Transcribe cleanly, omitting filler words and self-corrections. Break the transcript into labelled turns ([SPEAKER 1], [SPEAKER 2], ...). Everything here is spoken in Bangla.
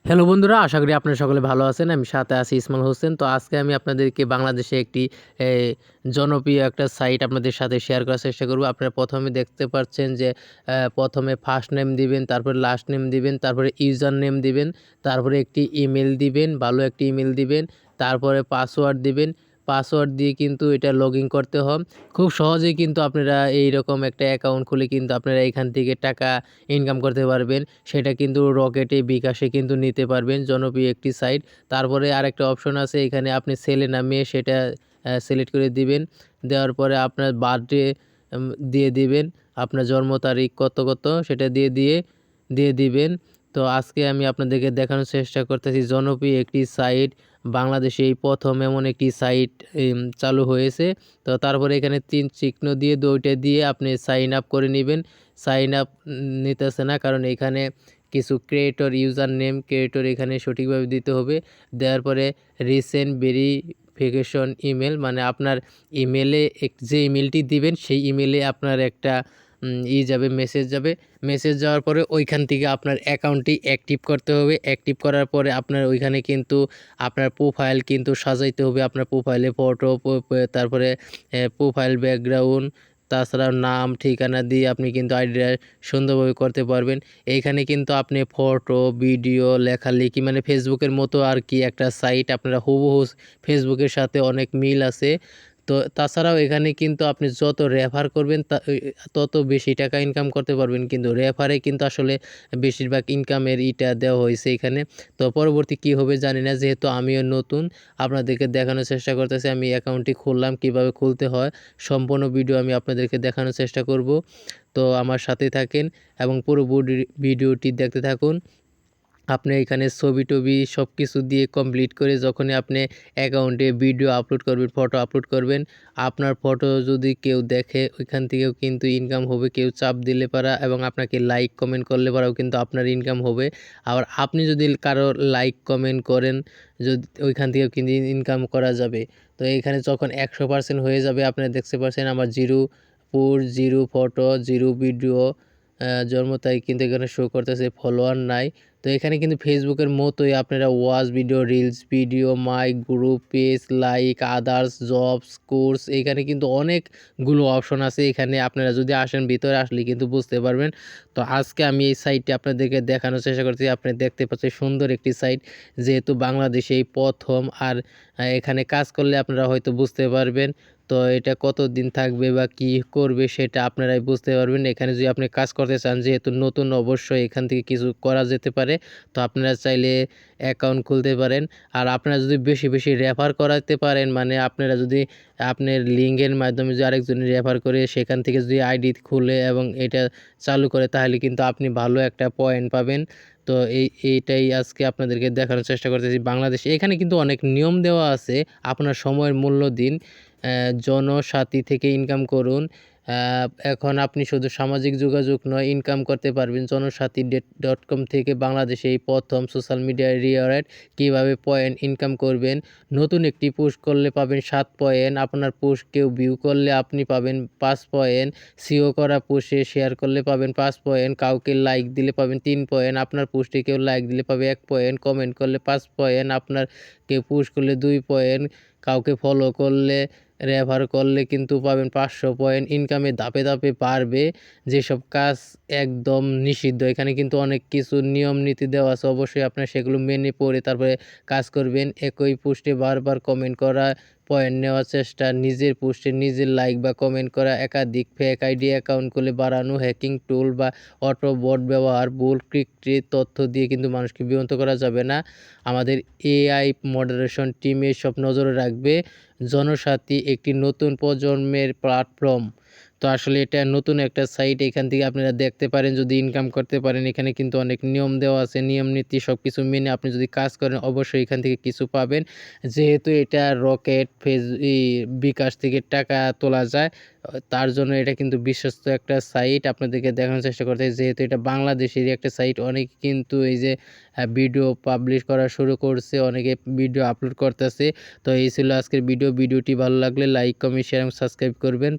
[SPEAKER 1] হ্যালো বন্ধুরা, আশা করি আপনারা সকলে ভালো আছেন। আমি সাথে আছি ইসমাইল হোসেন। তো আজকে আমি আপনাদেরকে বাংলাদেশে একটি এ জনপ্রিয় একটা সাইট আপনাদের সাথে শেয়ার করার চেষ্টা করব। আপনারা ১ম এ দেখতে পাচ্ছেন যে ১ম এ ফার্স্ট নেম দিবেন, তারপরে লাস্ট নেম দিবেন, তারপরে ইউজার নেম দিবেন, তারপরে একটি ইমেইল দিবেন, ভালো একটি ইমেইল দিবেন, তারপরে পাসওয়ার্ড দিবেন। পাসওয়ার্ড দিয়ে কিন্তু এটা লগইন করতে হয়। খুব সহজেই কিন্তু আপনারা এইরকম একটা অ্যাকাউন্ট খুলে কিন্তু আপনারা এখান থেকে টাকা ইনকাম করতে পারবেন। সেটা কিন্তু রকেটে, বিকাশে কিন্তু নিতে পারবেন। জনপ্রিয় একটি সাইট। তারপরে আরেকটা অপশন আছে, এখানে আপনি ছেলে না মেয়ে সেটা সিলেক্ট করে দিবেন। দেওয়ার পরে আপনার বার্থডে দিয়ে দিবেন। আপনার জন্ম তারিখ কত সেটা দিয়ে দিবেন। তো আজকে আমি আপনাদেরকে দেখানোর চেষ্টা করতেছি জনপ্রিয় একটি সাইট। বাংলাদেশে এই ১ম এমন একটি সাইট চালু হয়েছে। তো তারপরে এখানে ৩ চিহ্ন দিয়ে ২টা দিয়ে আপনি সাইন আপ করে নিবেন। সাইন আপ নিতেছে না, কারণ এখানে কিছু ক্রিয়েটর ইউজার নেম ক্রিয়েটর এখানে সঠিকভাবে দিতে হবে। দেওয়ার পরে রিসেন্ট ভেরিফিকেশন ইমেল, মানে আপনার ইমেলে যে ইমেলটি দিবেন সেই ইমেলে আপনার একটা মেসেজ যাবে। মেসেজ যাওয়ার পরে ওইখান থেকে আপনার অ্যাকাউন্টটি অ্যাক্টিভ করতে হবে। অ্যাক্টিভ করার পরে আপনার ওইখানে কিন্তু আপনার প্রোফাইল কিন্তু সাজাইতে হবে। আপনার প্রোফাইলে ফটো, তারপরে প্রোফাইল ব্যাকগ্রাউন্ড, তাছাড়া নাম, ঠিকানা দিয়ে আপনি কিন্তু আইডিটা সুন্দরভাবে করতে পারবেন। এইখানে কিন্তু আপনি ফটো, ভিডিও, লেখালেখি, মানে ফেসবুকের মতো আর কি একটা সাইট। আপনারা হুবহু ফেসবুকের সাথে অনেক মিল আছে। তো তাছাড়াও এখানে কিন্তু আপনি যত রেফার করবেন তত বেশি টাকা ইনকাম করতে পারবেন। কিন্তু রেফারে কিন্তু আসলে বেশিরভাগ ইনকামের দেওয়া হয়েছে এখানে। তো পরবর্তী কী হবে জানি না, যেহেতু আমিও নতুন আপনাদেরকে দেখানোর চেষ্টা করতেছি। আমি অ্যাকাউন্টটি খুললাম, কিভাবে খুলতে হয় সম্পূর্ণ ভিডিও আমি আপনাদেরকে দেখানোর চেষ্টা করব। তো আমার সাথেই থাকেন এবং পুরো ভিডিওটি দেখতে থাকুন। আপনি এখানে ছবি-টবি সব কিছু দিয়ে কমপ্লিট করে যখনই আপনি অ্যাকাউন্টে ভিডিও আপলোড করবেন, ফটো আপলোড করবেন, আপনার ফটো যদি কেউ দেখে ওইখান থেকেও কিন্তু ইনকাম হবে। কেউ চাপ দিলে পারা এবং আপনাকে লাইক কমেন্ট করলে পারাও কিন্তু আপনার ইনকাম হবে। আবার আপনি যদি কারো লাইক কমেন্ট করেন, যদি ওইখান থেকেও কিন্তু ইনকাম করা যাবে। তো এইখানে যখন 100% হয়ে যাবে, আপনারা দেখতে পাচ্ছেন আমার 0 পোস্ট, 0 ফটো, 0 ভিডিও, জন্ম তারিখ কিন্তু এখানে শো করতেছে, ফলোয়ার নাই। তো এখানে কিন্তু ফেসবুকের মতোই আপনারা ওয়াচ ভিডিও, রিলস ভিডিও, মাই group, page, like, others, jobs, course, এখানে কিন্তু অনেকগুলো অপশন আছে। এখানে আপনারা যদি আসেন, ভিতরে আসলে কিন্তু বুঝতে পারবেন। তো আজকে আমি এই সাইটটি আপনাদেরকে দেখানোর চেষ্টা করছি। আপনি দেখতে পাচ্ছেন সুন্দর একটি সাইট, যেহেতু বাংলাদেশে এই ১ম। আর এখানে কাজ করলে আপনারা হয়তো বুঝতে পারবেন। তো এটা কতদিন থাকবে বা কী করবে সেটা আপনারাই বুঝতে পারবেন। এখানে যদি আপনি কাজ করতে চান, যেহেতু নতুন, অবশ্যই এখান থেকে কিছু করা যেতে পারে। তো আপনারা চাইলে অ্যাকাউন্ট খুলতে পারেন। আর আপনারা যদি বেশি রেফার করাতে পারেন, মানে আপনারা যদি আপনার লিঙ্কের মাধ্যমে যদি আরেকজনের রেফার করে সেখান থেকে যদি আইডি খুলে এবং এটা চালু করে, তাহলে কিন্তু আপনি ভালো একটা পয়েন্ট পাবেন। তো এইটাই আজকে আপনাদেরকে দেখানোর চেষ্টা করতেছি। বাংলাদেশে এখানে কিন্তু অনেক নিয়ম দেওয়া আছে। আপনার সময়ের মূল্য দিন। জনসাথী থেকে ইনকাম করুন। এখন আপনি শুধু সামাজিক যোগাযোগ নয়, ইনকাম করতে পারবেন জনসাথী .com থেকে। বাংলাদেশে এই ১ম সোশ্যাল মিডিয়া রিওয়ার্ড, কীভাবে পয়েন্ট ইনকাম করবেন। নতুন একটি পোস্ট করলে পাবেন ৭ পয়েন্ট। আপনার পোস্ট কেউ ভিউ করলে আপনি পাবেন 5 পয়েন্ট। সিও করা পোস্টে শেয়ার করলে পাবেন 5 পয়েন্ট। কাউকে লাইক দিলে পাবেন 3 পয়েন্ট। আপনার পোস্টে কেউ লাইক দিলে পাবে 1 পয়েন্ট। কমেন্ট করলে 5 পয়েন্ট। আপনার কেউ পোস্ট করলে 2 পয়েন্ট। কাউকে ফলো করলে, রেফার করলে কিন্তু পাবেন 500 পয়েন্ট। ইনকামে ধাপে ধাপে বাড়বে। যেসব কাজ একদম নিষিদ্ধ, এখানে কিন্তু অনেক কিছু নিয়ম নীতি দেওয়া আছে। অবশ্যই আপনার সেগুলো মেনে পড়ে তারপরে কাজ করবেন। একই পোস্টে বারবার কমেন্ট করা, পয়েন্ট নেওয়ার চেষ্টা, নিজের পোস্টে নিজের লাইক বা কমেন্ট করা, একাধিক ফেক আইডি অ্যাকাউন্ট খুলে বাড়ানো, হ্যাকিং টুল বা অটো বট ব্যবহার, ভুল ক্লিকটির তথ্য দিয়ে কিন্তু মানুষকে বিভ্রান্ত করা যাবে না। আমাদের এআই মডারেশন টিম এসব নজরে রাখবে। জনসাথী একটি নতুন প্রজন্মের প্ল্যাটফর্ম। তো আসলে এটা নতুন একটা সাইট। এখান থেকে আপনারা দেখতে পারেন, যদি ইনকাম করতে পারেন। এখানে কিন্তু অনেক নিয়ম দেওয়া আছে। নিয়ম নীতি সব কিছু মেনে আপনি যদি কাজ করেন, অবশ্যই এখান থেকে কিছু পাবেন। যেহেতু এটা রকেট, বিকাশ থেকে টাকা তোলা যায়, তার জন্য এটা কিন্তু বিশ্বস্ত একটা সাইট। আপনাদেরকে দেখানোর চেষ্টা করতে, যেহেতু এটা বাংলাদেশেরই একটা সাইট। অনেকে কিন্তু এই যে ভিডিও পাবলিশ করা শুরু করছে, অনেকে ভিডিও আপলোড করতেছে। তো এই ছিল আজকের ভিডিওটি ভালো লাগলে লাইক, কমেন্ট, শেয়ার এবং সাবস্ক্রাইব করবেন।